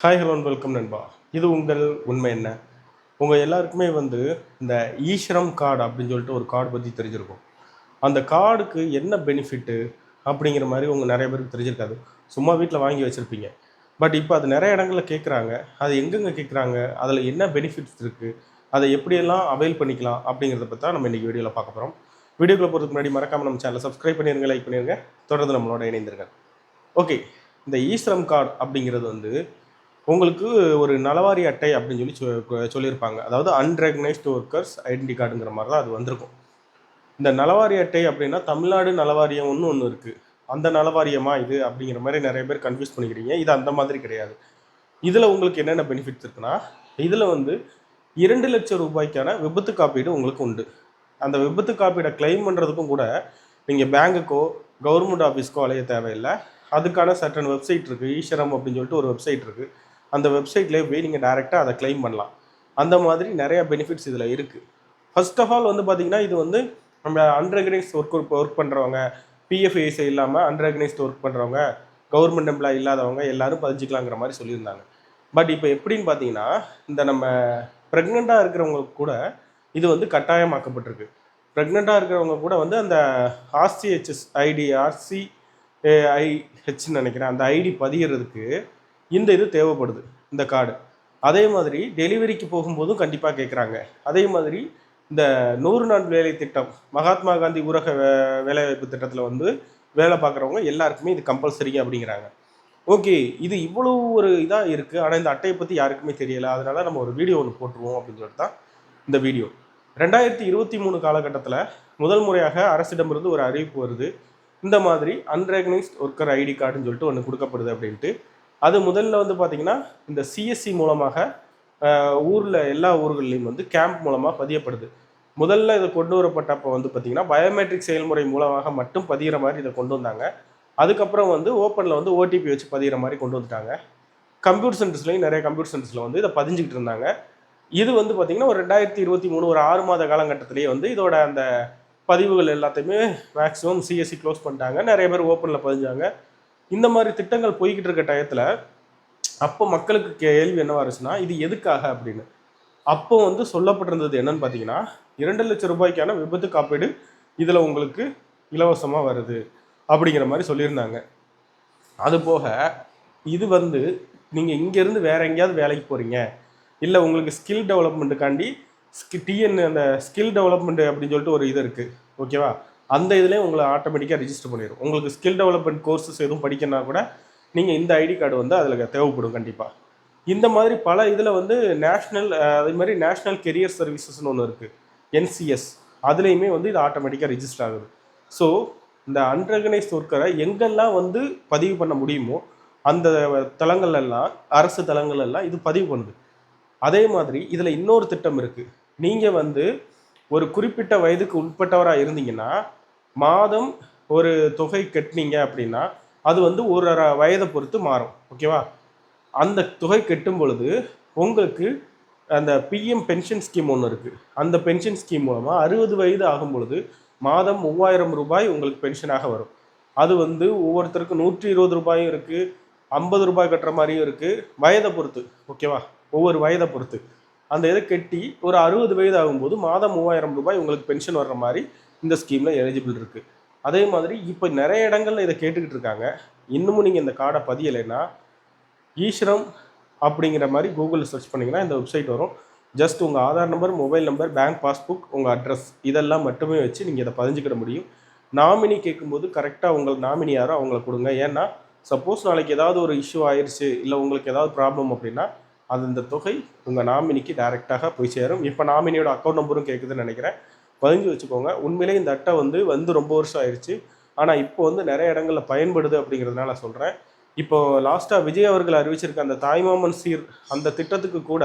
Hi hello welcome நண்பா. இது உங்கள் உண்மை என்ன. உங்கள் எல்லாருக்குமே இந்த ஈஸ்வரம் கார்டு அப்படின்னு சொல்லிட்டு ஒரு கார்டு பற்றி தெரிஞ்சிருக்கும். அந்த கார்டுக்கு என்ன பெனிஃபிட்டு அப்படிங்கிற மாதிரி உங்கள் நிறைய பேருக்கு தெரிஞ்சிருக்காது. சும்மா வீட்டில் வாங்கி வச்சுருப்பீங்க. பட் இப்போ அது நிறைய இடங்களில் கேட்குறாங்க. அது எங்கெங்கே கேட்குறாங்க, அதில் என்ன பெனிஃபிட்ஸ் இருக்குது, அதை எப்படியெல்லாம் அவைல் பண்ணிக்கலாம் அப்படிங்கிறத பற்றி தான் நம்ம இன்றைக்கி வீடியோவில் பார்க்க போகிறோம். வீடியோக்குள்ளே போகிறதுக்கு முன்னாடி மறக்காமல் நம்ம சேனலை சப்ஸ்கிரைப் பண்ணிடுங்க, லைக் பண்ணிடுங்க, தொடர்ந்து நம்மளோட இணைந்திருங்க. ஓகே, இந்த ஈஸ்வரம் கார்டு அப்படிங்கிறது உங்களுக்கு ஒரு நலவாரி அட்டை அப்படின்னு சொல்லியிருப்பாங்க. அதாவது அன்ரெகனைஸ்டு ஒர்க்கர்ஸ் ஐடென்டி கார்டுங்கிற மாதிரி தான் அது வந்திருக்கும். இந்த நலவாரி அட்டை அப்படின்னா தமிழ்நாடு நலவாரியம் ஒன்று இருக்குது. அந்த நலவாரியமா இது அப்படிங்கிற மாதிரி நிறைய பேர் கன்ஃபியூஸ் பண்ணிக்கிறீங்க. இது அந்த மாதிரி கிடையாது. இதில் உங்களுக்கு என்னென்ன பெனிஃபிட்ஸ் இருக்குன்னா, இதில் 2,00,000 ரூபாய்க்கான விபத்து காப்பீடு உங்களுக்கு உண்டு. அந்த விபத்து காப்பீடை கிளைம் பண்ணுறதுக்கும் கூட நீங்கள் பேங்குக்கோ கவர்மெண்ட் ஆஃபீஸ்க்கோ அலைய தேவையில்லை. அதுக்கான சர்டன் வெப்சைட் இருக்குது. ஈஸ்வரம் அப்படின்னு சொல்லிட்டு ஒரு வெப்சைட் இருக்குது. அந்த வெப்சைட்லேயே போய் நீங்கள் டேரெக்டாக அதை கிளைம் பண்ணலாம். அந்த மாதிரி நிறையா பெனிஃபிட்ஸ் இதில் இருக்குது. ஃபர்ஸ்ட் ஆஃப் ஆல் பார்த்தீங்கன்னா, இது நம்ம அன்ரெகனைஸ்ட் ஒர்க் பண்ணுறவங்க, பிஎஃப்ஐஎஸ்ஐ இல்லாமல் அன்ரெகனைஸ்ட் ஒர்க் பண்ணுறவங்க, கவர்மெண்ட் எம்ப்ளாய் இல்லாதவங்க எல்லாரும் பதிஞ்சிக்கலாங்கிற மாதிரி சொல்லியிருந்தாங்க. பட் இப்போ எப்படின்னு பார்த்தீங்கன்னா, இந்த நம்ம ப்ரெக்னெண்ட்டாக இருக்கிறவங்களுக்கு கூட இது கட்டாயமாக்கப்பட்டிருக்கு. ப்ரெக்னெண்ட்டாக இருக்கிறவங்க கூட அந்த ஆர்சிஹெச்எஸ் ஐடி ஆர்சிஐஹெச்ன்னு நினைக்கிறேன், அந்த ஐடி பதிகிறதுக்கு இந்த இது தேவைப்படுது, இந்த கார்டு. அதே மாதிரி டெலிவரிக்கு போகும்போதும் கண்டிப்பாக கேட்குறாங்க. அதே மாதிரி இந்த 100 நாள் வேலை திட்டம், மகாத்மா காந்தி ஊரக வேலைவாய்ப்பு திட்டத்தில் வேலை பார்க்குறவங்க எல்லாருக்குமே இது கம்பல்சரி அப்படிங்கிறாங்க. ஓகே, இது இவ்வளோ ஒரு இதாக இருக்குது. ஆனால் இந்த அட்டையை பற்றி யாருக்குமே தெரியலை. அதனால் நம்ம ஒரு வீடியோ ஒன்று போட்டுருவோம் அப்படின்னு சொல்லிட்டு தான் இந்த வீடியோ. 2023 காலகட்டத்தில் முதல் முறையாக அரசிடமிருந்து ஒரு அறிவிப்பு வருது. இந்த மாதிரி அன்ரெகனைஸ்ட் ஒர்க்கர் ஐடி கார்டுன்னு சொல்லிட்டு ஒன்று கொடுக்கப்படுது அப்படின்ட்டு. அது முதல்ல பார்த்தீங்கன்னா, இந்த சிஎஸ்சி மூலமாக ஊரில் எல்லா ஊர்கள்லையும் கேம்ப் மூலமாக பதியப்படுது. முதல்ல இதை கொண்டு வரப்பட்டப்போ பார்த்தீங்கன்னா, பயோமெட்ரிக் செயல்முறை மூலமாக மட்டும் பதிகிற மாதிரி இதை கொண்டு வந்தாங்க. அதுக்கப்புறம் ஓப்பனில் ஓடிபி வச்சு பதிகிற மாதிரி கொண்டு வந்துட்டாங்க. கம்ப்யூட்டர் சென்டர்ஸ்லையும் நிறைய கம்ப்யூட்டர் சென்டர்ஸில் இதை பதிஞ்சிக்கிட்டு இருந்தாங்க. இது பார்த்தீங்கன்னா ஒரு 2023 ஒரு 6 மாத காலகட்டத்திலேயே இதோட அந்த பதிவுகள் எல்லாத்தையுமே மேக்ஸிமம் சிஎஸ்சி க்ளோஸ் பண்ணிட்டாங்க. நிறைய பேர் ஓப்பனில் பதிஞ்சாங்க. இந்த மாதிரி திட்டங்கள் போய்கிட்டு இருக்க டயத்தில் அப்போ மக்களுக்கு கேள்வி என்னவா இருந்துச்சுன்னா, இது எதுக்காக அப்படின்னு. அப்போ சொல்லப்பட்டிருந்தது என்னன்னு பார்த்தீங்கன்னா, 2,00,000 ரூபாய்க்கான விபத்து காப்பீடு இதில் உங்களுக்கு இலவசமாக வருது அப்படிங்கிற மாதிரி சொல்லியிருந்தாங்க. அதுபோக இது நீங்கள் இங்கேருந்து வேற எங்கேயாவது வேலைக்கு போகிறீங்க, இல்லை உங்களுக்கு ஸ்கில் டெவலப்மெண்ட்டுக்காண்டி அந்த ஸ்கில் டெவலப்மெண்ட் அப்படின்னு சொல்லிட்டு ஒரு இது இருக்குது, ஓகேவா? அந்த இதுலேயே உங்களை ஆட்டோமேட்டிக்காக ரிஜிஸ்டர் பண்ணிடும். உங்களுக்கு ஸ்கில் டெவலப்மெண்ட் கோர்சஸ் எதுவும் படிக்கணும்னா கூட நீங்கள் இந்த ஐடி கார்டு அதில் தேவைப்படும் கண்டிப்பாக. இந்த மாதிரி பல இதில் நேஷ்னல் அதே மாதிரி நேஷ்னல் கெரியர் சர்வீசஸ்னு ஒன்று இருக்குது, என்சிஎஸ். அதுலேயுமே இது ஆட்டோமேட்டிக்காக ரிஜிஸ்டர் ஆகுது. ஸோ இந்த அன்ரெகனைஸ்ட் ஒர்க்கரை எங்கெல்லாம் பதிவு பண்ண முடியுமோ அந்த தளங்கள்லாம், அரசு தளங்கள்லாம் இது பதிவு பண்ணுது. அதே மாதிரி இதில் இன்னொரு திட்டம் இருக்குது. நீங்கள் ஒரு குறிப்பிட்ட வயதுக்கு உட்பட்டவராக இருந்தீங்கன்னா, மாதம் ஒரு தொகை கட்டினீங்க அப்படின்னா அது ஒரு வயதை பொறுத்து மாறும், ஓகேவா? அந்த தொகை கட்டும் பொழுது உங்களுக்கு அந்த பிஎம் பென்ஷன் ஸ்கீம் ஒன்று இருக்குது. அந்த பென்ஷன் ஸ்கீம் மூலமாக 60 வயது ஆகும் பொழுது மாதம் 3,000 ரூபாய் உங்களுக்கு பென்ஷனாக வரும். அது ஒவ்வொருத்தருக்கும் 120 ரூபாயும் இருக்குது, 50 ரூபாய் கட்டுற மாதிரியும் இருக்குது, வயதை பொறுத்து, ஓகேவா? ஒவ்வொரு வயதை பொறுத்து அந்த இதை கட்டி ஒரு 60 வயது ஆகும்போது மாதம் 3,000 ரூபாய் உங்களுக்கு பென்ஷன் வர்ற மாதிரி இந்த ஸ்கீமில் எலிஜிபிள் இருக்குது. அதே மாதிரி இப்போ நிறைய இடங்கள்ல இதை கேட்டுக்கிட்டு இருக்காங்க. இன்னமும் நீங்கள் இந்த கார்டை பதியலைன்னா, ஈஸ்வரம் அப்படிங்கிற மாதிரி கூகுளில் சர்ச் பண்ணிங்கன்னா இந்த வெப்சைட் வரும். ஜஸ்ட் உங்கள் Aadhaar number, mobile number, bank passbook, உங்கள் அட்ரஸ் இதெல்லாம் மட்டுமே வச்சு நீங்கள் இதை பதிஞ்சிக்கிட முடியும். நாமினி கேட்கும்போது கரெக்டாக உங்களுக்கு நாமினி யாரோ அவங்கள கொடுங்க. ஏன்னா சப்போஸ் நாளைக்கு ஏதாவது ஒரு இஷ்யூ ஆயிடுச்சு, இல்லை உங்களுக்கு ஏதாவது ப்ராப்ளம் அப்படின்னா அந்த தொகை உங்கள் நாமினிக்கு டைரெக்டாக போய் சேரும். இப்போ நாமினியோட அக்கௌண்ட் நம்பரும் கேட்குதுன்னு நினைக்கிறேன், பதிஞ்சு வச்சுக்கோங்க. உண்மையிலே இந்த அட்டை ரொம்ப வருஷம் ஆயிடுச்சு. ஆனால் இப்போ நிறைய இடங்களில் பயன்படுது அப்படிங்கிறதுனால சொல்கிறேன். இப்போ லாஸ்ட்டாக விஜய் அவர்கள் அறிவிச்சிருக்க அந்த தாய்மாமன் சீர் அந்த திட்டத்துக்கு கூட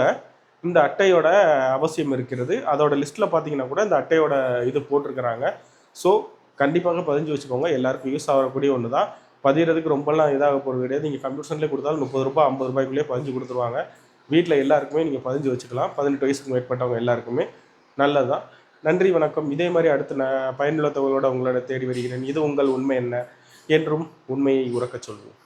இந்த அட்டையோட அவசியம் இருக்கிறது. அதோட லிஸ்ட்டில் பார்த்தீங்கன்னா கூட இந்த அட்டையோட இது போட்டிருக்கிறாங்க. ஸோ கண்டிப்பாக பதிஞ்சு வச்சுக்கோங்க. எல்லாருக்கும் யூஸ் ஆகக்கூடிய ஒன்று தான். பதிகிறதுக்கு ரொம்பலாம் இதாக போகிறது கிடையாது. நீங்கள் கம்ப்யூட்டர் சென்டர்லேயே கொடுத்தாலும் 30 ரூபாய் 50 ரூபாய்க்குள்ளேயே பதிஞ்சு கொடுத்துருவாங்க. வீட்டில் எல்லாருக்குமே நீங்கள் பதிஞ்சு வச்சுக்கலாம். 18 வயசுக்கு மேற்பட்டவங்க எல்லாருக்குமே நல்லது தான். நன்றி, வணக்கம். இதே மாதிரி அடுத்த பயனுள்ள தகவலோடு உங்களோட தேடி வருகிறேன். இது உங்கள் உண்மை என்ன என்றும் உண்மையை உறக்கச் சொல்வோம்.